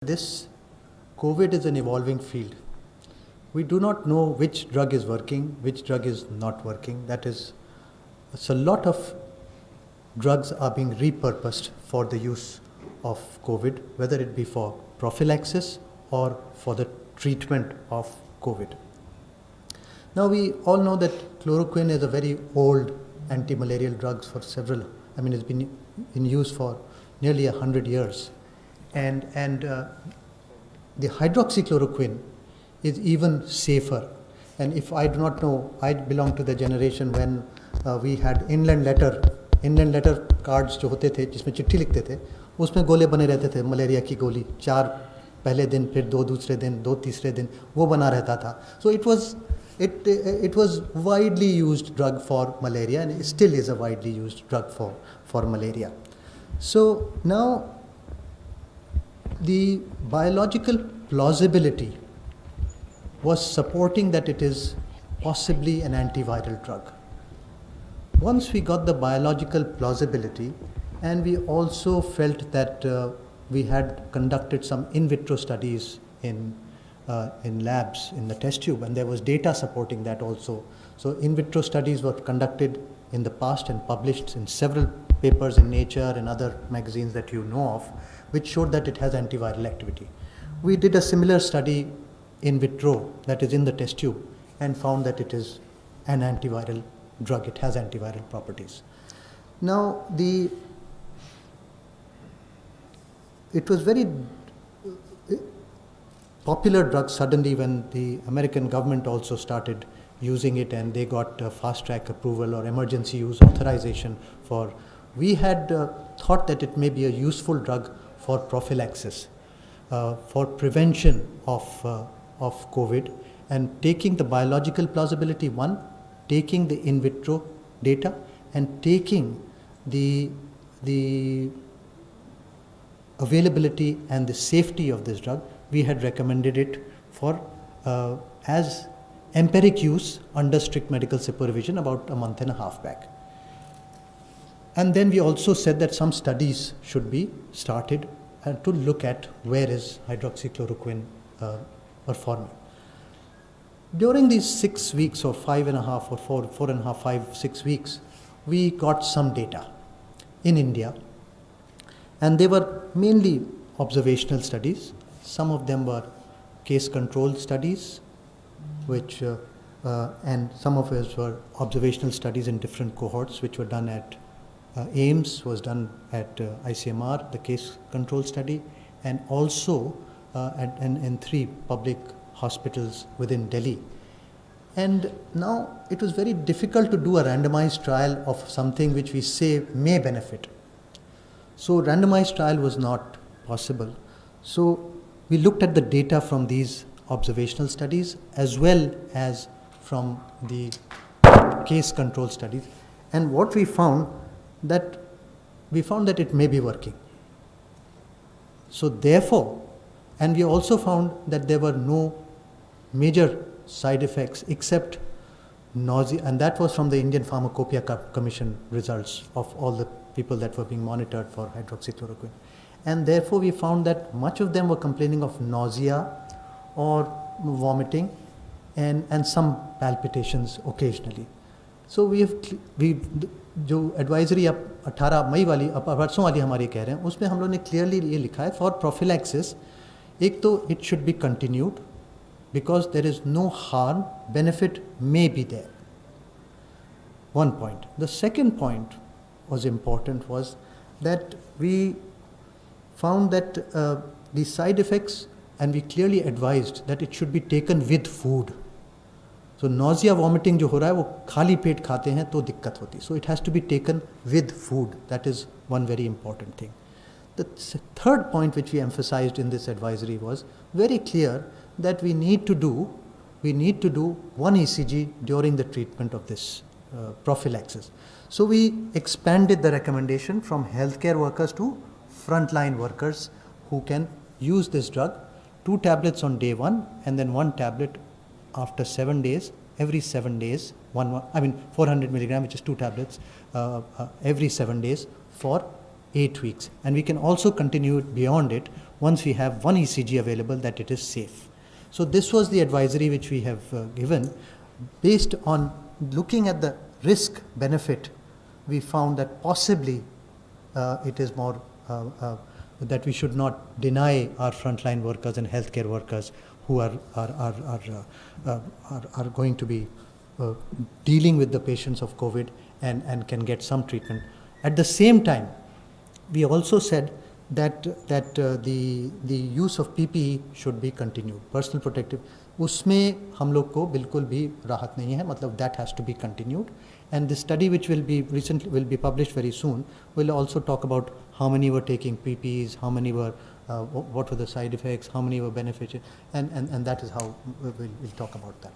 This COVID is an evolving field. We do not know which drug is working, which drug is not working. That is, so a lot of drugs are being repurposed for the use of COVID, whether it be for prophylaxis or for the treatment of COVID. Now we all know that chloroquine is a very old anti-malarial drug for several, it's been in use for nearly 100 years. And the hydroxychloroquine is even safer. And if I do not know, I belong to the generation when we had inland letter cards जो होते थे जिसमें चिट्ठी लिखते थे उसमें गोले बने रहते थे मलेरिया की गोली 4 पहले दिन फिर 2 दूसरे दिन 2 तीसरे दिन वो बना रहता था. So it was widely used drug for malaria and it still is a widely used drug for malaria. So now the biological plausibility was supporting that it is possibly an antiviral drug. Once we got the biological plausibility, and we also felt that we had conducted some in vitro studies in labs in the test tube, and there was data supporting that also. So in vitro studies were conducted in the past and published in several papers in Nature and other magazines that you know of, which showed that it has antiviral activity. We did a similar study in vitro, that is in the test tube, and found that it is an antiviral drug. It has antiviral properties. Now, it was very popular drug suddenly when the American government also started using it, and they got fast track approval or emergency use authorization for. We had thought that it may be a useful drug for prophylaxis, for prevention of COVID, and taking the biological plausibility one, taking the in vitro data, and taking the availability and the safety of this drug, we had recommended it for as empiric use under strict medical supervision about a month and a half back. And then we also said that some studies should be started to look at where is hydroxychloroquine performing. During these 6 weeks or 5.5 or 4.5, 5, 6 weeks, we got some data in India, and they were mainly observational studies. Some of them were case control studies, which and some of us were observational studies in different cohorts, which were done at AIMS, was done at ICMR, the case control study, and also in 3 public hospitals within Delhi. And now it was very difficult to do a randomized trial of something which we say may benefit. So randomized trial was not possible. So we looked at the data from these observational studies as well as from the case control studies, and what we found that it may be working. So therefore, and we also found that there were no major side effects except nausea, and that was from the Indian Pharmacopoeia Commission results of all the people that were being monitored for hydroxychloroquine. And therefore we found that much of them were complaining of nausea or vomiting and some palpitations occasionally. So जो advisory अब 18 मई वाली अब परसों वाली हमारी कह रहे हैं, उसमें हम लोग ने क्लियरली ये लिखा है फॉर प्रोफिलैक्सिस, एक तो it should be continued because there is no harm, benefit may be there. One point. The second point was important was that we found that the side effects, and we clearly advised that it should be taken with food. So nausea, vomiting जो हो रहा है वो खाली पेट खाते हैं तो दिक्कत होती है. So it has to be taken with food. That is one very important thing. The third point which we emphasized in this advisory was very clear that we need to do 1 ECG during the treatment of this prophylaxis. So we expanded the recommendation from healthcare workers to frontline workers who can use this drug, 2 tablets on day 1 and then 1 tablet after 7 days, every 7 days, 400 milligram, which is 2 tablets every 7 days for 8 weeks. And we can also continue it beyond it once we have one ECG available that it is safe. So this was the advisory which we have given. Based on looking at the risk benefit, we found that possibly it is more that we should not deny our frontline workers and healthcare workers who are going to be dealing with the patients of COVID and can get some treatment. At the same time, we also said that the use of PPE should be continued. Personal protective, उसमें हम लोग को बिल्कुल भी राहत नहीं है, मतलब that has to be continued. And the study which will be published very soon will also talk about how many were taking PPEs, how many were, what were the side effects, how many were beneficial, and that is how we'll talk about that.